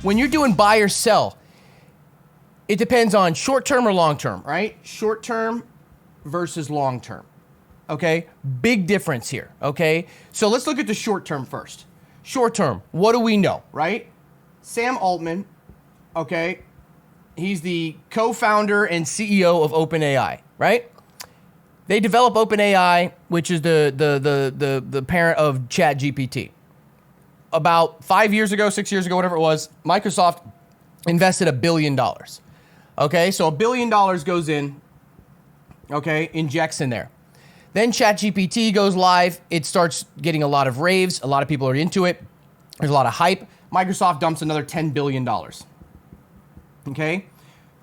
when you're doing buy or sell, it depends on short term or long term, right? Short term versus long term. Okay? Big difference here. Okay? So let's look at the short term first. Short term, what do we know, right? Sam Altman, okay? He's the co-founder and CEO of OpenAI, right? They develop OpenAI, which is the parent of ChatGPT. About 5 years ago, 6 years ago, whatever it was, Microsoft invested $1 billion. Okay, so $1 billion goes in, okay, injects in there. Then ChatGPT goes live. It starts getting a lot of raves. A lot of people are into it. There's a lot of hype. Microsoft dumps another $10 billion. Okay,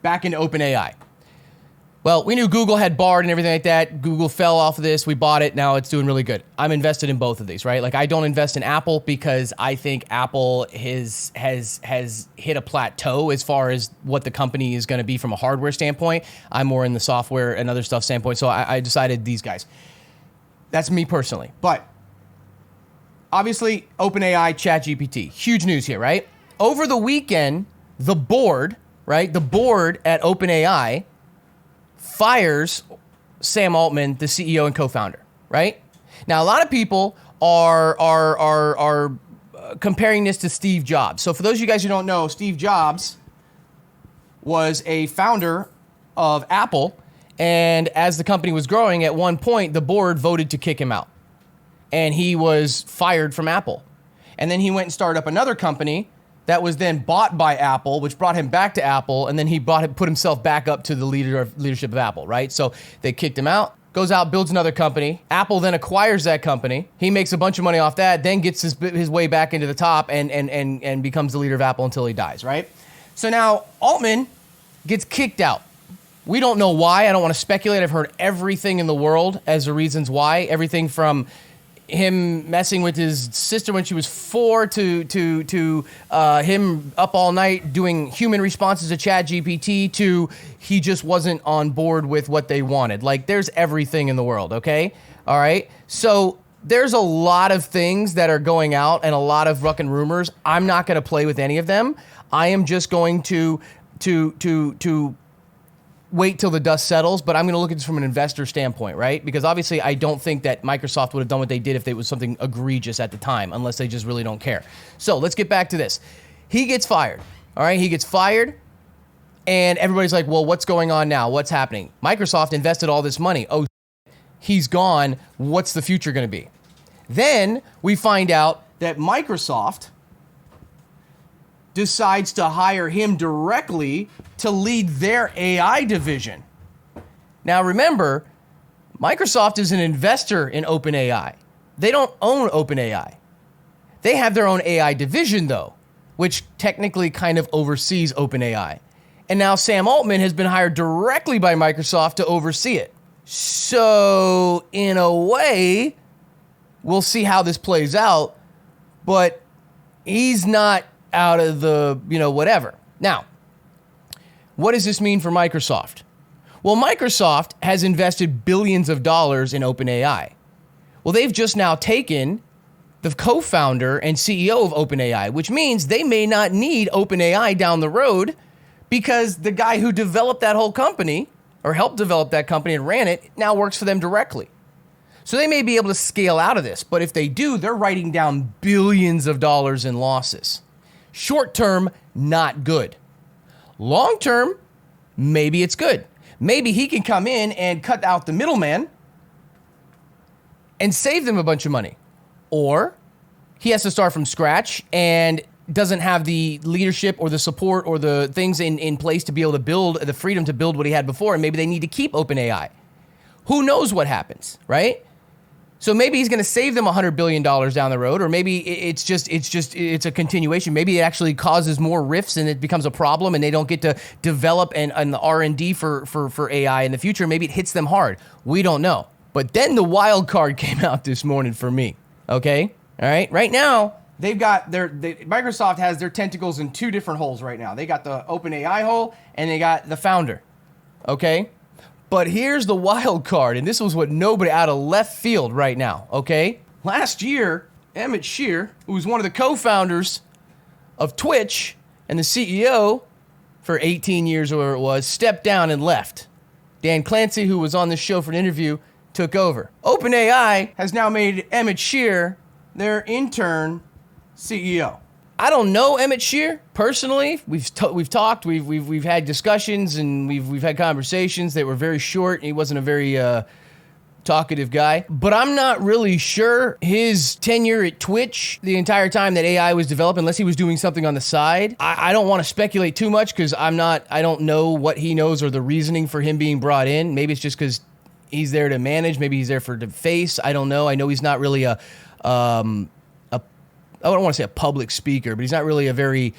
back into OpenAI. Well, we knew Google had Bard and everything like that. Google fell off of this. We bought it. Now it's doing really good. I'm invested in both of these, right? Like I don't invest in Apple because I think Apple has hit a plateau as far as what the company is going to be from a hardware standpoint. I'm more in the software and other stuff standpoint. So I decided these guys. That's me personally. But obviously, OpenAI, ChatGPT, huge news here, right? Over the weekend, the board, right? The board at OpenAI fires Sam Altman, the CEO and co-founder, right? Now, a lot of people are comparing this to Steve Jobs. So for those of you guys who don't know, Steve Jobs was a founder of Apple, and as the company was growing, at one point, the board voted to kick him out, and he was fired from Apple. And then he went and started up another company that was then bought by Apple, which brought him back to Apple, and then he put himself back up to the leadership of Apple, right? So they kicked him out, goes out, builds another company. Apple then acquires that company. He makes a bunch of money off that, then gets his way back into the top and becomes the leader of Apple until he dies, right? So now Altman gets kicked out. We don't know why. I don't want to speculate. I've heard everything in the world as the reasons why. Everything from him messing with his sister when she was 4 to him up all night doing human responses to ChatGPT to he just wasn't on board with what they wanted. Like, there's everything in the world, okay? All right? So there's a lot of things that are going out and a lot of rucking rumors. I'm not going to play with any of them. I am just going to wait till the dust settles, but I'm going to look at this from an investor standpoint, right? Because obviously I don't think that Microsoft would have done what they did if it was something egregious at the time, unless they just really don't care. So let's get back to this. He gets fired, all right? He gets fired, and everybody's like, well, what's going on now? What's happening? Microsoft invested all this money. Oh, he's gone. What's the future going to be? Then we find out that Microsoft decides to hire him directly to lead their AI division. Now remember, Microsoft is an investor in OpenAI. They don't own OpenAI. They have their own AI division though, which technically kind of oversees OpenAI. And now Sam Altman has been hired directly by Microsoft to oversee it. So in a way, we'll see how this plays out, but he's not out of the, whatever. Now, what does this mean for Microsoft? Well, Microsoft has invested billions of dollars in OpenAI. Well, they've just now taken the co-founder and CEO of OpenAI, which means they may not need OpenAI down the road because the guy who developed that whole company or helped develop that company and ran it now works for them directly. So they may be able to scale out of this, but if they do, they're writing down billions of dollars in losses. Short term, not good. Long term, maybe it's good. Maybe he can come in and cut out the middleman and save them a bunch of money. Or he has to start from scratch and doesn't have the leadership or the support or the things in place to be able to build the freedom to build what he had before. And maybe they need to keep OpenAI. Who knows what happens, right? So maybe he's going to save them $100 billion down the road, or maybe it's a continuation. Maybe it actually causes more rifts and it becomes a problem and they don't get to develop and the R&D for AI in the future. Maybe it hits them hard. We don't know. But then the wild card came out this morning for me, okay? All right? Right now, Microsoft has their tentacles in two different holes right now. They got the OpenAI hole and they got the founder, okay? But here's the wild card, and this was what nobody out of left field right now, okay? Last year, Emmett Shear, who was one of the co-founders of Twitch, And the CEO for 18 years or whatever it was stepped down and left. Dan Clancy, who was on this show for an interview, took over. OpenAI has now made Emmett Shear their intern CEO. I don't know Emmett Shear personally. We've talked, we've had discussions, and we've had conversations that were very short. He wasn't a very talkative guy, but I'm not really sure his tenure at Twitch the entire time that AI was developed, unless he was doing something on the side. I don't want to speculate too much because I don't know what he knows or the reasoning for him being brought in. Maybe it's just because he's there to manage. Maybe he's there for the face. I don't know. I know he's not really I don't want to say a public speaker, but he's not really a very,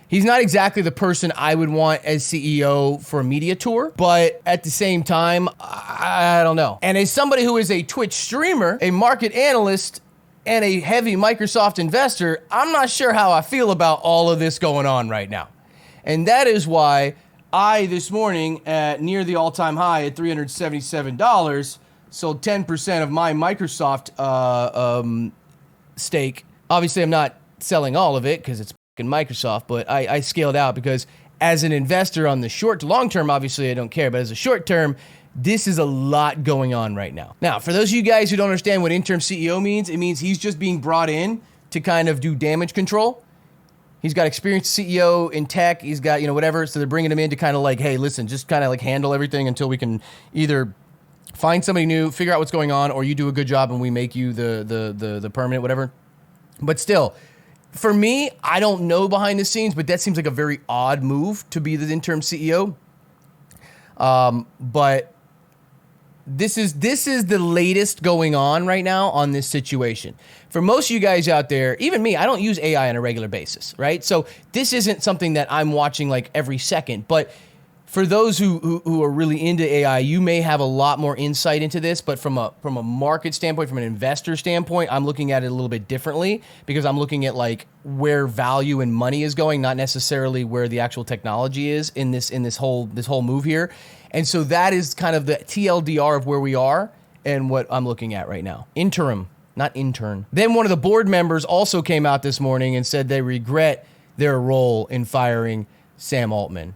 he's not exactly the person I would want as CEO for a media tour, but at the same time, I don't know. And as somebody who is a Twitch streamer, a market analyst, and a heavy Microsoft investor, I'm not sure how I feel about all of this going on right now. And that is why I, this morning, at near the all-time high at $377, sold 10% of my Microsoft stake. Obviously, I'm not selling all of it because it's fucking Microsoft, but I scaled out because as an investor on the short to long term, obviously I don't care, but as a short term, this is a lot going on right now. Now, for those of you guys who don't understand what interim CEO means, it means he's just being brought in to kind of do damage control. He's got experienced CEO in tech. He's got, whatever. So they're bringing him in to kind of like, hey, listen, just kind of like handle everything until we can either find somebody new, figure out what's going on, or you do a good job and we make you the permanent, whatever. But still, for me, I don't know behind the scenes, but that seems like a very odd move to be the interim CEO. But this is the latest going on right now on this situation. For most of you guys out there, even me, I don't use AI on a regular basis, right? So this isn't something that I'm watching like every second, but for those who are really into AI, you may have a lot more insight into this, but from a market standpoint, from an investor standpoint, I'm looking at it a little bit differently because I'm looking at like where value and money is going, not necessarily where the actual technology is in this whole move here. And so that is kind of the TLDR of where we are and what I'm looking at right now. Interim, not intern. Then one of the board members also came out this morning and said they regret their role in firing Sam Altman,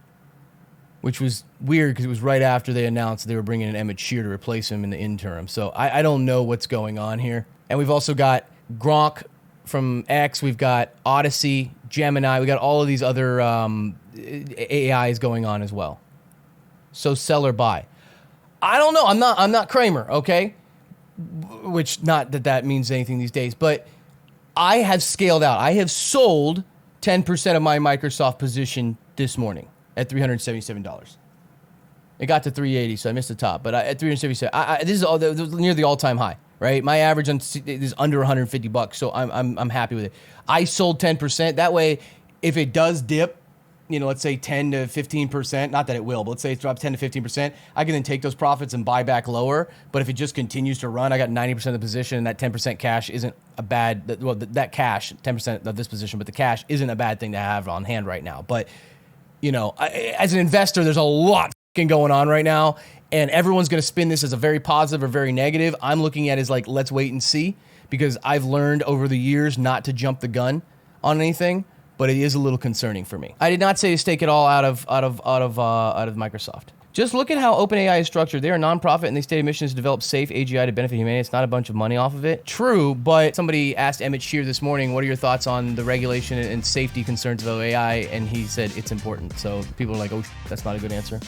which was weird because it was right after they announced they were bringing in Emmett Shear to replace him in the interim. So I don't know what's going on here. And we've also got Gronk from X. We've got Odyssey, Gemini. We got all of these other AIs going on as well. So sell or buy. I don't know. I'm not Kramer, okay? Which not that means anything these days, but I have scaled out. I have sold 10% of my Microsoft position this morning at $377. It got to 380, so I missed the top. But at 377, this is near the all-time high, right? My average is under $150, so I'm happy with it. I sold 10%. That way, if it does dip, let's say 10 to 15%, not that it will, but let's say it drops 10 to 15%, I can then take those profits and buy back lower. But if it just continues to run, I got 90% of the position, and that 10% cash isn't a bad, well, that cash, 10% of this position, but the cash isn't a bad thing to have on hand right now. But as an investor, there's a lot going on right now, and everyone's going to spin this as a very positive or very negative. I'm looking at it as like, let's wait and see, because I've learned over the years not to jump the gun on anything, but it is a little concerning for me. I did not say to stake it all out of Microsoft. Just look at how OpenAI is structured. They're a nonprofit, and they stated mission is to develop safe AGI to benefit humanity. It's not a bunch of money off of it. True, but somebody asked Emmett Shear this morning, what are your thoughts on the regulation and safety concerns of AI? And he said it's important. So people are like, oh, that's not a good answer.